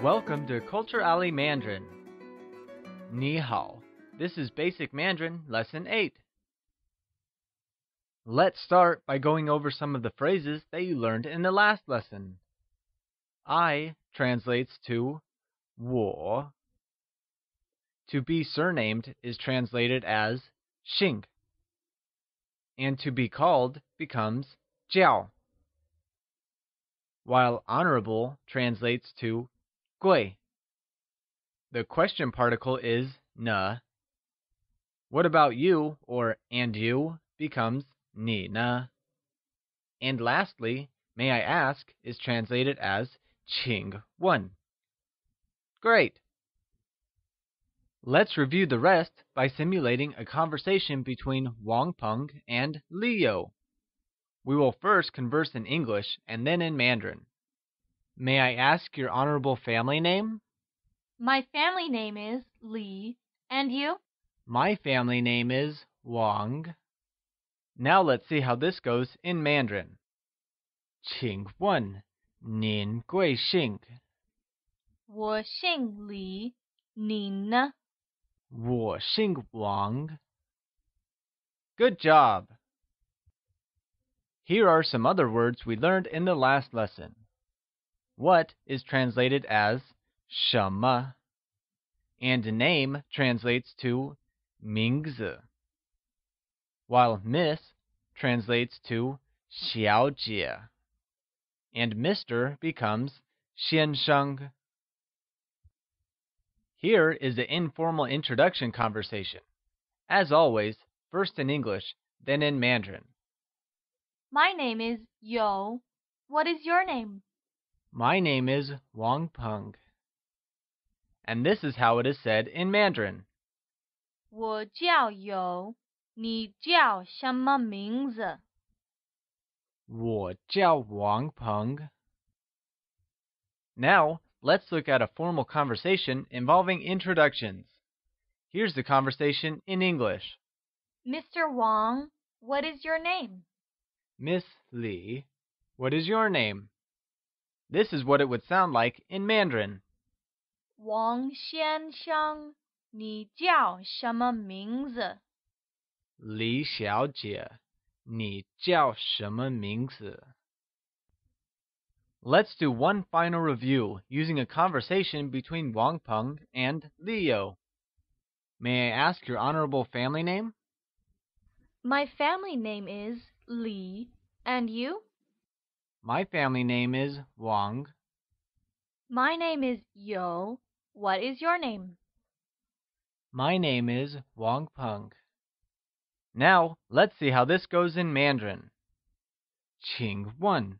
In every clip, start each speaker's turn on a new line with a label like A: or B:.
A: Welcome to CultureAlley Mandarin. Ni hao. This is Basic Mandarin, Lesson 8. Let's start by going over some of the phrases that you learned in the last lesson. I translates to 我. To be surnamed is translated as 姓. And to be called becomes 叫. While honorable translates to 贵. The question particle is 呢. What about you or and you becomes 你呢. And lastly, may I ask is translated as 请问. Great! Let's review the rest by simulating a conversation between Wang Peng and Leo. We will first converse in English and then in Mandarin. May I ask your honorable family name?
B: My family name is Li. And you?
A: My family name is Wang. Now let's see how this goes in Mandarin. 请问您贵姓？
B: 我姓李，你呢？
A: 我姓王. Good job! Here are some other words we learned in the last lesson. What is translated as 什么, and name translates to 名字, while Miss translates to 小姐, and Mr. becomes 先生. Here is the informal introduction conversation. As always, first in English, then in Mandarin.
B: My name is Yo. What is your name?
A: My name is Wang Peng. And this is how it is said in Mandarin.
B: 我叫友，你叫什么名字？
A: 我叫王鹏. Now, let's look at a formal conversation involving introductions. Here's the conversation in English.
B: Mr. Wang, what is your name?
A: Miss Li, what is your name? This is what it would sound like in Mandarin.
B: 王先生，你叫什么名字？
A: 李小姐，你叫什么名字? Let's do one final review using a conversation between Wang Peng and Leo. May I ask your honorable family name?
B: My family name is Li. And you?
A: My family name is Wang.
B: My name is Yo. What is your name?
A: My name is Wang Peng. Now, let's see how this goes in Mandarin. 请问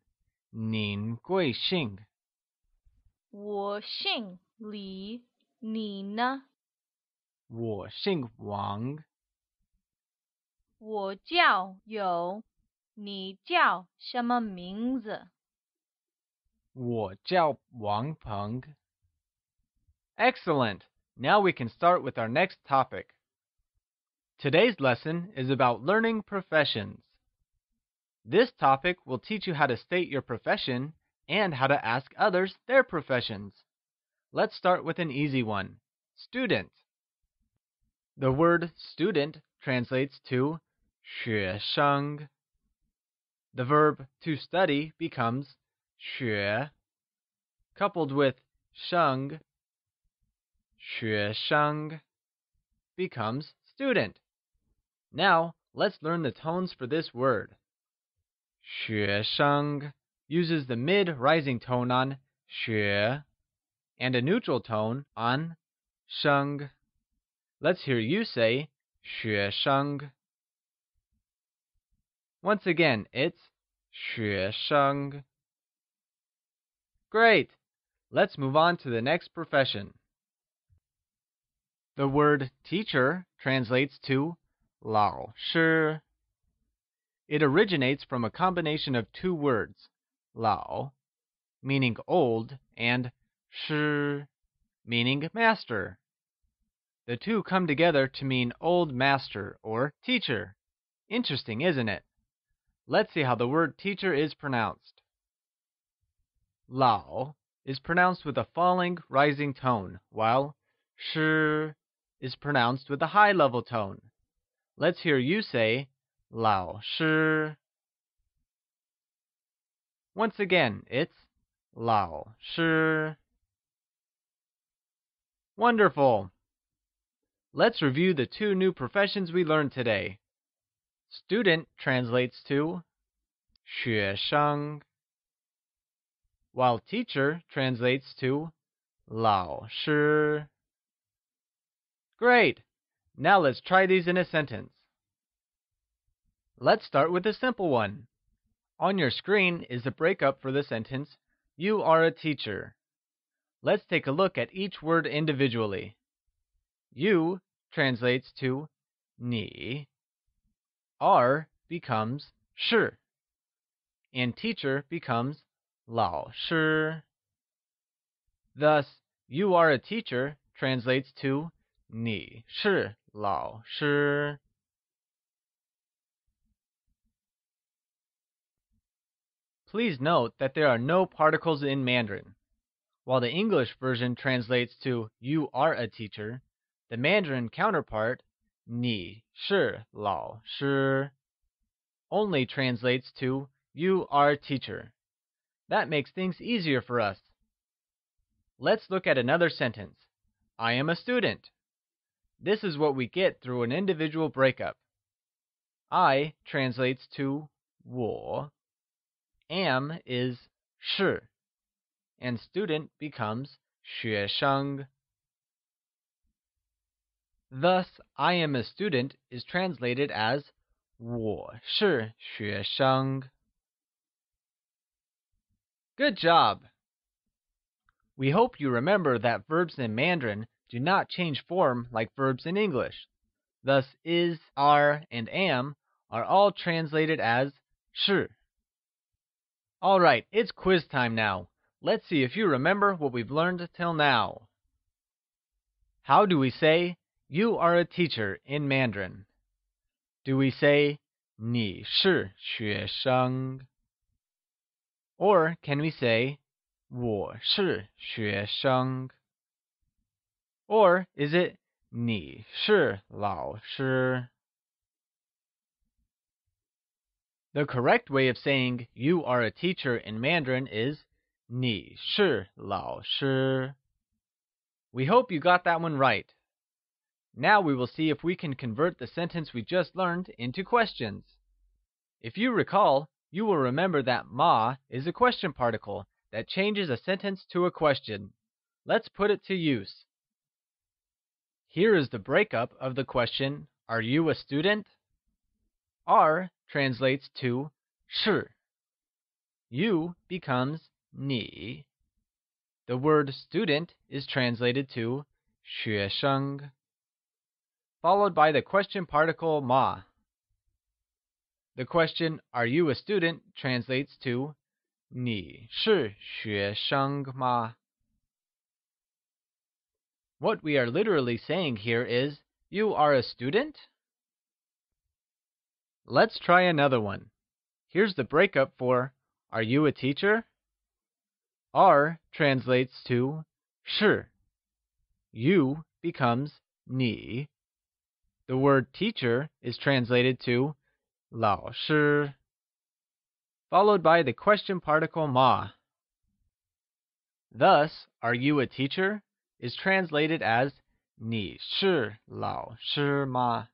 A: 您贵姓？
B: 我姓李，你呢？
A: 我姓王。
B: 我叫友，你叫什么名字？
A: 我叫王鹏. Excellent! Now we can start with our next topic. Today's lesson is about learning professions. This topic will teach you how to state your profession and how to ask others their professions. Let's start with an easy one. Student. The word student translates to 学生. The verb to study becomes 学, coupled with 生. 学生 becomes student. Now, let's learn the tones for this word. 学生 uses the mid-rising tone on 学 and a neutral tone on 生. Let's hear you say 学生. Once again, it's 学生. Great! Let's move on to the next profession. The word teacher translates to 老师. It originates from a combination of two words, 老, meaning old, and 师, meaning master. The two come together to mean old master or teacher. Interesting, isn't it? Let's see how the word teacher is pronounced. 老 is pronounced with a falling, rising tone, while shi is pronounced with a high level tone. Let's hear you say 老师. Once again, it's 老师. Wonderful! Let's review the two new professions we learned today. Student translates to 学生, while teacher translates to 老师. Great! Now let's try these in a sentence. Let's start with a simple one. On your screen is the breakup for the sentence, you are a teacher. Let's take a look at each word individually. You translates to 你, are becomes 是, and teacher becomes 老师. Thus, you are a teacher translates to 你是老师. Please note that there are no particles in Mandarin. While the English version translates to you are a teacher, the Mandarin counterpart, 你是老师, only translates to you are a teacher. That makes things easier for us. Let's look at another sentence. I am a student. This is what we get through an individual breakup. I translates to 我, am is 是, and student becomes 学生. Thus, I am a student is translated as 我是学生. Good job! We hope you remember that verbs in Mandarin do not change form like verbs in English. Thus, is, are, and am are all translated as 是. Alright, it's quiz time now. Let's see if you remember what we've learned till now. How do we say, you are a teacher in Mandarin? Do we say, 你是学生? Or can we say, 我是学生? Or is it, 你是老师? The correct way of saying you are a teacher in Mandarin is 你是老师. We hope you got that one right. Now we will see if we can convert the sentence we just learned into questions. If you recall, you will remember that ma is a question particle that changes a sentence to a question. Let's put it to use. Here is the breakup of the question, are you a student? Are translates to 是. You becomes 你. The word student is translated to 学生, followed by the question particle ma. The question, are you a student, translates to 你是学生吗? What we are literally saying here is, you are a student? Let's try another one. Here's the breakup for, are you a teacher? Are translates to 是. You becomes 你. The word teacher is translated to 老师, followed by the question particle ma. Thus, are you a teacher? Is translated as 你是老师吗?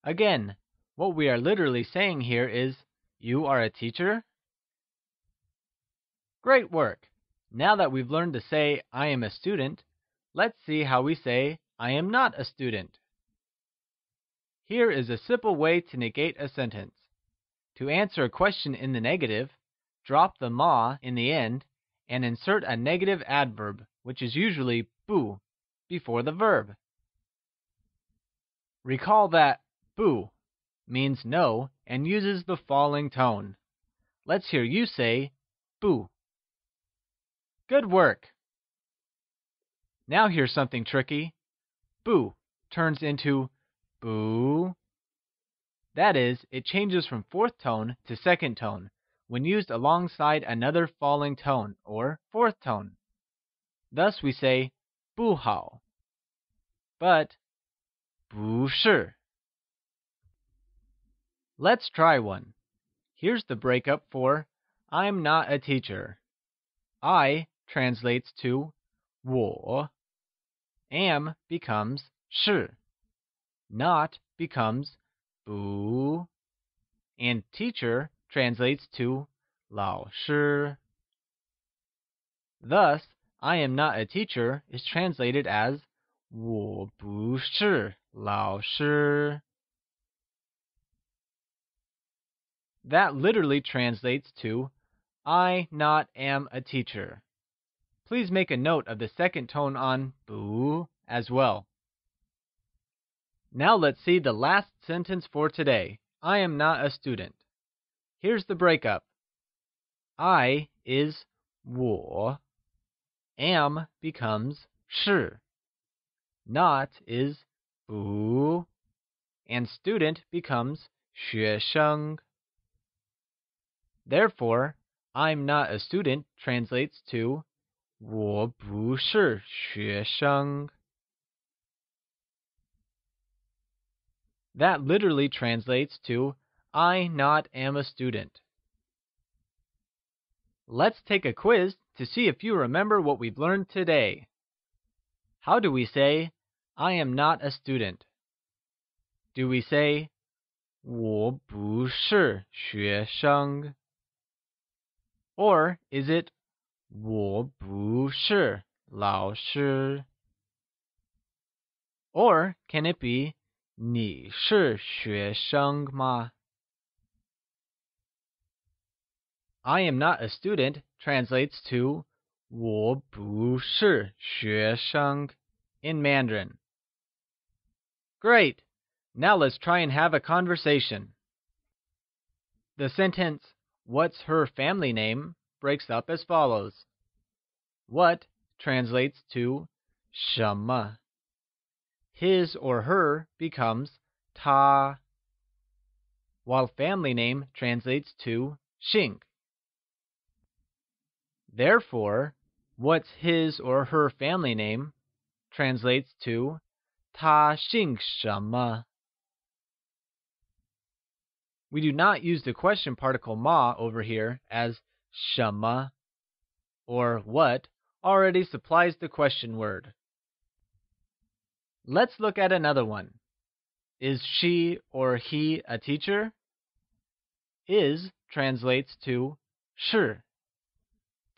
A: Again, what we are literally saying here is, you are a teacher? Great work! Now that we've learned to say, I am a student, let's see how we say, I am not a student. Here is a simple way to negate a sentence. To answer a question in the negative, drop the ma in the end and insert a negative adverb, which is usually 不, before the verb. Recall that 不 means no and uses the falling tone. Let's hear you say 不. Good work! Now here's something tricky. 不 turns into boo. That is, it changes from fourth tone to second tone, when used alongside another falling tone or fourth tone. Thus we say 不好, but 不是. Let's try one. Here's the breakup for I'm not a teacher. I translates to 我, am becomes 是, not becomes 不, and teacher translates to 老师. Thus, I am not a teacher is translated as 我不是老师. That literally translates to I not am a teacher. Please make a note of the second tone on 不 as well. Now let's see the last sentence for today. I am not a student. Here's the breakup. I is 我, am becomes 是, not is 不, and student becomes 学生. Therefore, I'm not a student translates to 我不是学生. That literally translates to I not am a student. Let's take a quiz to see if you remember what we've learned today. How do we say I am not a student? Do we say 我不是学生? Or is it 我不是老师? Or can it be 你是学生吗? I am not a student translates to 我不是学生 in Mandarin. Great! Now let's try and have a conversation. The sentence, what's her family name, breaks up as follows. What translates to 什么. His or her becomes 他, while family name translates to 姓. Therefore, what's his or her family name translates to 他姓什么. We do not use the question particle ma over here, as 什么 or what already supplies the question word. Let's look at another one. Is she or he a teacher? Is translates to 是.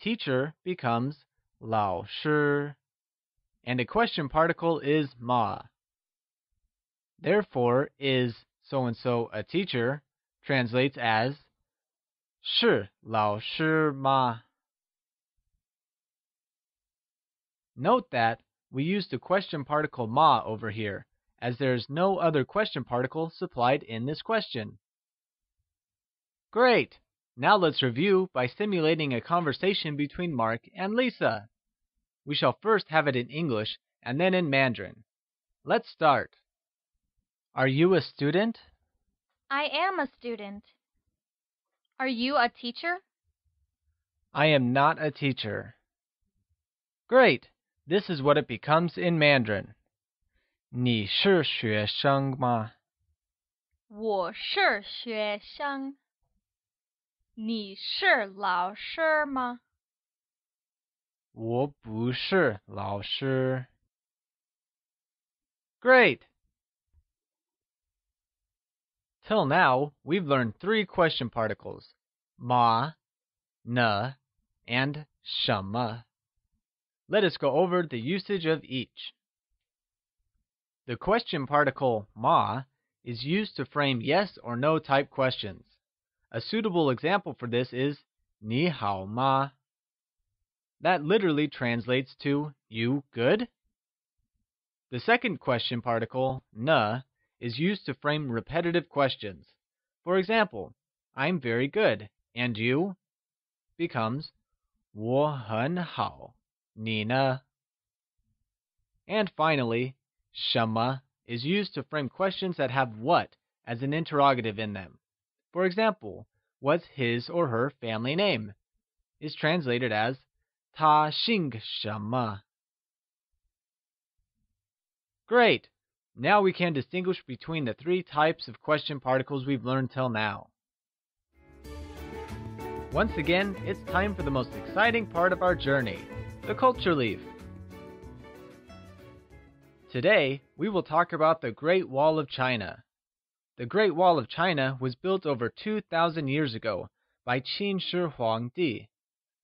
A: Teacher becomes 老师, and a question particle is ma. Therefore, is so-and-so a teacher translates as 是老师吗? Note that we use the question particle ma over here, as there is no other question particle supplied in this question. Great! Now let's review by simulating a conversation between Mark and Lisa. We shall first have it in English and then in Mandarin. Let's start. Are you a student?
B: I am a student. Are you a teacher?
A: I am not a teacher. Great! This is what it becomes in Mandarin. 你是学生吗?
B: 我是学生。你是老师吗?
A: 我不是老师. Great! Till now, we've learned 3 question particles, ma, ne, and 什么. Let us go over the usage of each. The question particle ma is used to frame yes or no type questions. A suitable example for this is 你好吗? That literally translates to you good? The second question particle, ne, is used to frame repetitive questions. For example, I'm very good, and you? Becomes 我很好, 你呢? And finally, 什么 is used to frame questions that have what as an interrogative in them. For example, was his or her family name, is translated as 他姓什么. Great! Now we can distinguish between the three types of question particles we've learned till now. Once again, it's time for the most exciting part of our journey, the culture leaf. Today, we will talk about the Great Wall of China. The Great Wall of China was built over 2,000 years ago by Qin Shi Huangdi,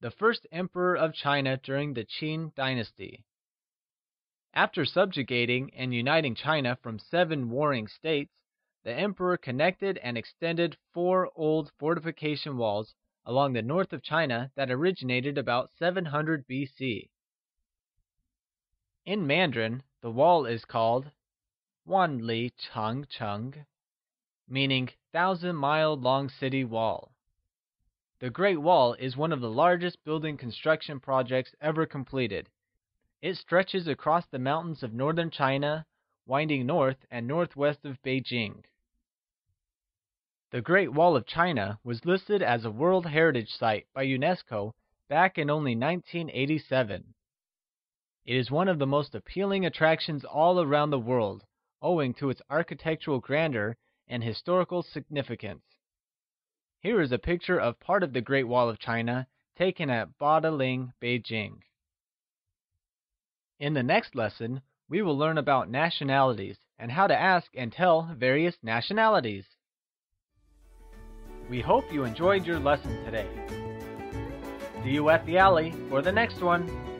A: the first emperor of China during the Qin dynasty. After subjugating and uniting China from 7 warring states, the emperor connected and extended 4 old fortification walls along the north of China that originated about 700 BC. In Mandarin, the wall is called Wanli Changcheng, meaning 1,000-mile-long city wall. The Great Wall is one of the largest building construction projects ever completed. It stretches across the mountains of northern China, winding north and northwest of Beijing. The Great Wall of China was listed as a World Heritage Site by UNESCO back in only 1987. It is one of the most appealing attractions all around the world, owing to its architectural grandeur and historical significance. Here is a picture of part of the Great Wall of China taken at Badaling, Beijing. In the next lesson, we will learn about nationalities and how to ask and tell various nationalities. We hope you enjoyed your lesson today. See you at the alley for the next one.